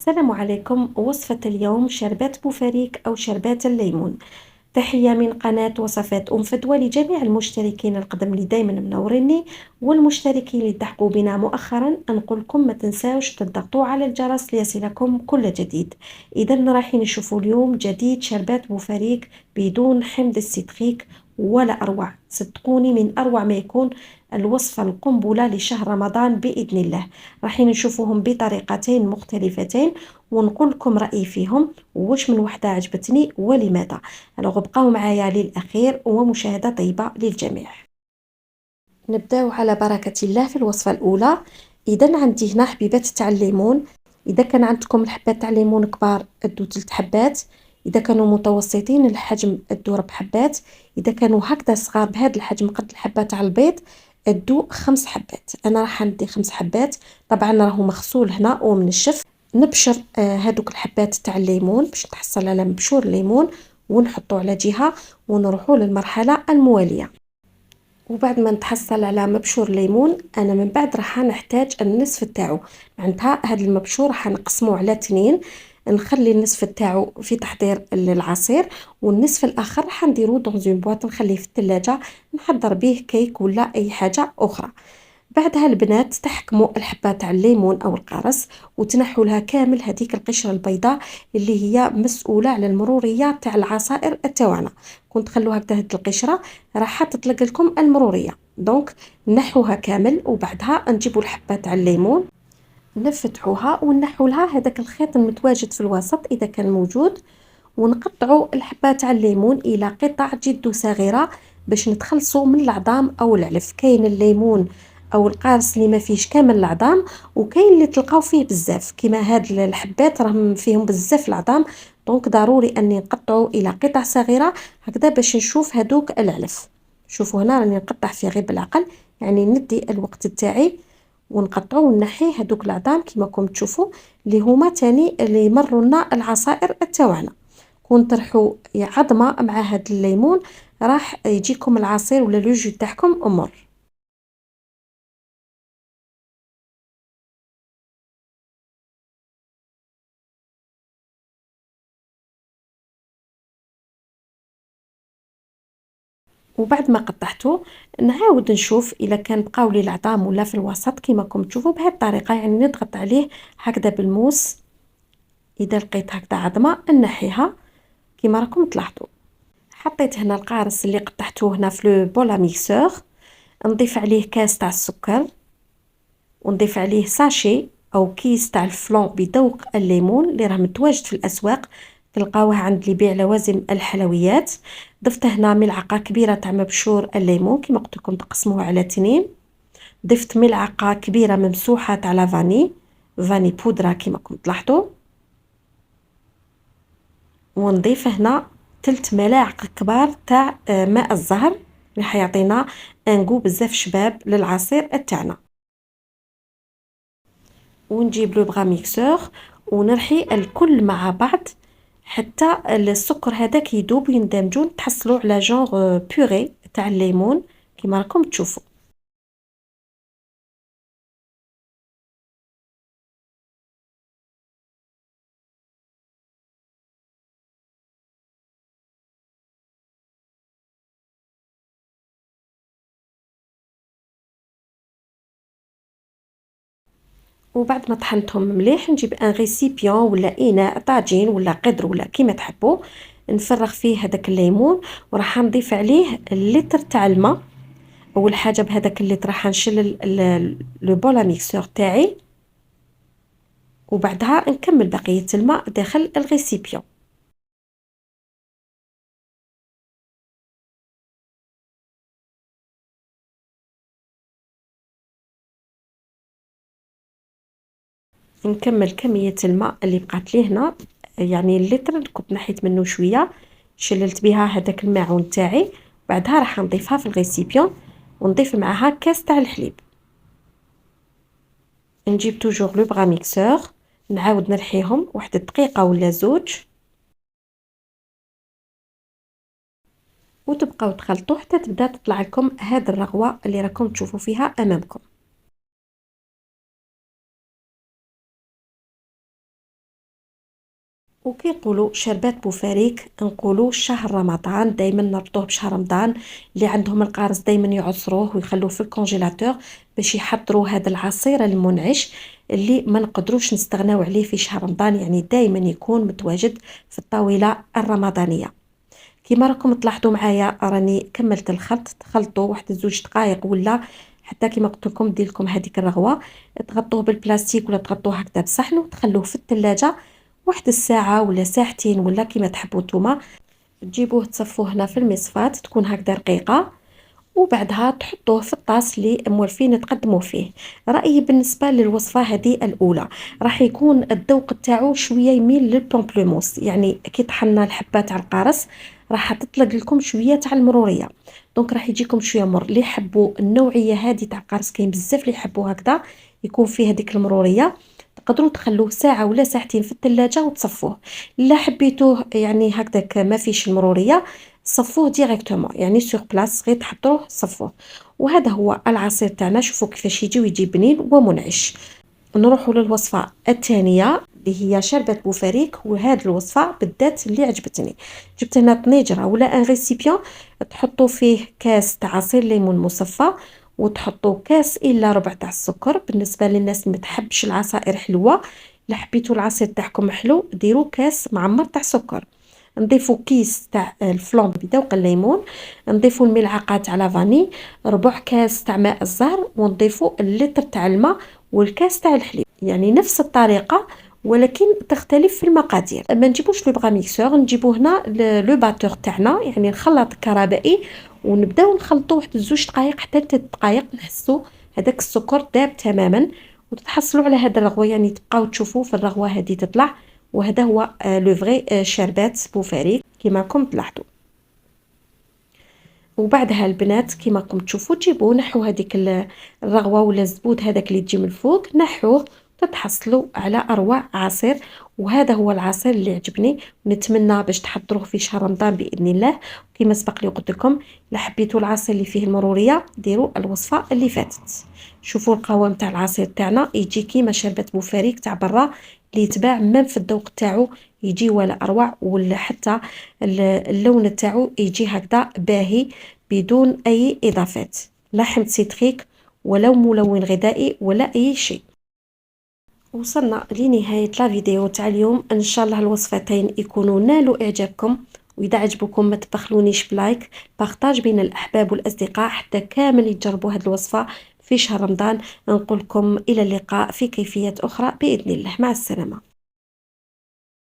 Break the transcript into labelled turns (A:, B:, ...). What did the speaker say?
A: السلام عليكم. وصفة اليوم شربات بوفريك أو شربات الليمون. تحية من قناة وصفات فدوى لجميع المشتركين القدم اللي دايما منوريني، والمشتركين اللي تحقوا بنا مؤخرا نقولكم ما تنساوش تضغطوا على الجرس ليصلكم كل جديد. إذا رايحين نشوفوا اليوم جديد شربات بوفريك بدون حمض السيتريك ولا أروع. صدقوني من أروع ما يكون الوصفة القنبلة لشهر رمضان بإذن الله. رايحين نشوفوهم بطريقتين مختلفتين ونقول لكم رأيي فيهم واش من وحدة عجبتني ولماذا. الوغ بقاو معايا للأخير ومشاهدة طيبة للجميع. نبداو على بركة الله في الوصفة الأولى. إذا عندي هنا حبيبات تاع الليمون. إذا كان عندكم الحبات تاع الليمون كبار ادو 3 حبات، إذا كانوا متوسطين الحجم ادو 4 حبات، إذا كانوا هكذا صغار بهذا الحجم قد الحبة تاع البيض ادو 5 حبات. أنا راح ندي 5 حبات، طبعا راهو مغسول هنا ومنشف. نبشر هادوك الحبات تاع الليمون باش نتحصل على مبشور الليمون ونحطو على جهة ونروحو للمرحلة الموالية. وبعد ما نتحصل على مبشور ليمون انا من بعد راح نحتاج النصف تاعو. معناتها هذا المبشور راح نقسمه على 2، نخلي النصف تاعو في تحضير العصير، والنصف الاخر راح نديرو دون اون بواط نخليه في الثلاجة نحضر به كيك ولا اي حاجة اخرى. بعدها البنات تحكموا الحبة تاع الليمون او القرص وتنحوا لها كامل هذيك القشرة البيضاء اللي هي مسؤولة على المرورية تاع العصائر تاعنا. كنت خلوها هكذا هاد القشرة راح تطلق لكم المرورية. دونك نحوها كامل وبعدها نجيبوا الحبة تاع الليمون نفتحوها ونحوا لها هذاك الخيط المتواجد في الوسط اذا كان موجود، ونقطعوا الحبة تاع الليمون الى قطع جد صغيرة باش نتخلصوا من العظام او العلف. كاين الليمون او القارص اللي ما فيش كامل العظام، وكاين اللي تلقاو فيه بزاف كيما هاد الحبات راهم فيهم بزاف العظام. دونك ضروري اني نقطعوا الى قطع صغيرة هكذا باش نشوف هادوك العلف. شوفوا هنا راني نقطع فيه غير بالعقل، يعني ندي الوقت تاعي ونقطعو ونحي هادوك العظام كيما راكم تشوفوا اللي هما تاني اللي يمروا لنا العصائر تاعنا. كون طرحوا عظمه مع هاد الليمون راح يجيكم العصير ولا لو جو تاعكم مر. وبعد ما قطعته نعاود نشوف اذا كان بقاو لي العظام ولا في الوسط كيما راكم تشوفوا بهذه الطريقه، يعني نضغط عليه هكذا بالموس. اذا لقيت هكذا عظمه نحيها كيما راكم تلاحظوا. حطيت هنا القارص اللي قطعته هنا في لو بولا ميكسور، نضيف عليه كاس تاع السكر، ونضيف عليه ساشي او كيس تاع الفلون بذوق الليمون اللي راه متواجد في الاسواق، تلقاوه عند اللي يبيع لوازم الحلويات. ضفت هنا ملعقه كبيره تاع مبشور الليمون كيما قلت لكم تقسموه على 2. ضفت ملعقه كبيره ممسوحه تاع لا فاني بودره كيما راكم تلاحظوا. ونضيف هنا 3 ملاعق كبار تاع ماء الزهر اللي حيعطينا انغو بزاف شباب للعصير تاعنا. ونجيب لو بغا ميكسور ونرحي الكل مع بعض حتى السكر هذاك يذوب ويندمجوا تحصلوا على جونغ بوري تاع الليمون كيما راكم تشوفوا. وبعد ما طحنتهم مليح نجيب ان ريسيبيون ولا اناء طاجين ولا قدر ولا كيما تحبوا، نفرغ فيه هذاك الليمون وراح نضيف عليه اللتر تاع الماء. اول حاجه بهذاك اللتر راح نشل لو بولا ميكسور تاعي، وبعدها نكمل بقيه الماء داخل الريسيبيون. نكمل كمية الماء اللي بقات لي هنا، يعني اللتر اللي كنت نحيت منه شوية شللت بها هذاك الماعون تاعي. بعدها راح نضيفها في الغيسيبيون ونضيف معها كاس تاع الحليب. نجيب توجور لو بغا ميكسور نعاود نرحيهم واحد الدقيقة ولا زوج، وتبقاو تخلطوا حتى تبدا تطلع لكم هاد الرغوة اللي راكم تشوفوا فيها امامكم. وكي نقولوا شربات بوفاريك نقولوا شهر رمضان، دائما نربطوه بشهر رمضان. اللي عندهم القارص دائما يعصروه ويخلوه في الكونجيلاتور باش يحضروا هذا العصير المنعش اللي ما نقدروش نستغناو عليه في شهر رمضان، يعني دائما يكون متواجد في الطاولة الرمضانية. كيما راكم تلاحظوا معايا راني كملت الخلط، تخلطوا واحد 2 دقائق ولا حتى كيما قلت لكم دير لكم هذيك الرغوه، تغطوه بالبلاستيك ولا تغطوه هكذا بصحن وتخلوه في الثلاجه واحد الساعه ولا ساعتين ولا كيما تحبوا نتوما. تجيبوه تصفوه هنا في المصفاة تكون هكذا رقيقه، وبعدها تحطوه في الطاس اللي مولفين تقدموا فيه. رأيي بالنسبة للوصفة هذه الأولى راح يكون الذوق تاعو شوية يميل للبومبلوموس، يعني كي طحنا الحبة تاع القارص راح تطلق لكم شوية تاع المرورية، دونك راح يجيكم شوية مر. اللي يحبوا النوعية هذه تاع القارص كاين بزاف اللي يحبوا هكذا يكون فيه هذيك المرورية، تقدروا تخلوه ساعة ولا ساعتين في الثلاجة وتصفوه. لا حبيتوه يعني هكذاك ما فيش المرورية، صفوه ديريكتومون يعني سور بلاص، غير تحضروه صفوه. وهذا هو العصير تاعنا، شوفوا كيفاش يجي ويجي بنين ومنعش. نروحوا للوصفه الثانيه اللي هي شربة بوفاريك، وهذه الوصفه بالذات اللي عجبتني. جبت هنا طنجره ولا ان ريسيبيون، تحطوا فيه كاس تاع عصير ليمون مصفى، وتحطوا كاس الا ربع تاع السكر. بالنسبه للناس اللي ما تحبش العصائر حلوه، لا حبيتوا العصير تاعكم حلو ديروا كاس معمر تاع سكر. نضيفوا كيس تاع الفلون بذوق الليمون، نضيفوا الملعقه تاع لافاني، ربع كاس تاع ماء الزهر، ونضيفوا اللتر تاع الماء والكاس تاع الحليب. يعني نفس الطريقه ولكن تختلف في المقادير. ما نجيبوش لو بغا ميكسور، نجيبو هنا لو باتور تاعنا يعني الخلاط الكهربائي، ونبداو نخلطوا واحد 2 دقائق حتى 3 دقائق نحسوا هذاك السكر داب تماما، وتتحصلوا على هذا الرغوه. يعني تبقاو تشوفوا في الرغوه هذه تطلع، وهذا هو لو فغي شربات بوفاريك كيما راكم تلاحظوا. وبعدها البنات كيما راكم تشوفوا تجيبوا نحوا هذيك الرغوه ولا الزبود هذاك اللي تجي من الفوق، نحوه تتحصلوا على اروع عصير. وهذا هو العصير اللي عجبني، ونتمنى باش تحضروه في شهر رمضان باذن الله. كيما سبق لي قلت لكم، لا حبيتوا العصير اللي فيه المروريه ديروا الوصفه اللي فاتت. شوفوا القوام تاع العصير تاعنا يجي كيما شربت بوفاريك تاع برا اللي يتباع ميم في الذوق تاعو يجي ولا اروع، ولا حتى اللون تاعو يجي هكذا باهي بدون اي اضافات، لا حمض سيتريك ولا ملون غذائي ولا اي شيء. وصلنا لنهاية لا فيديو تاع اليوم، ان شاء الله الوصفتين يكونوا نالوا اعجابكم، واذا عجبكم ما تبخلونيش بلايك بارطاج بين الاحباب والاصدقاء حتى كامل يجربوا هذه الوصفة في شهر رمضان. نقول لكم الى اللقاء في كيفية اخرى باذن الله، مع السلامة.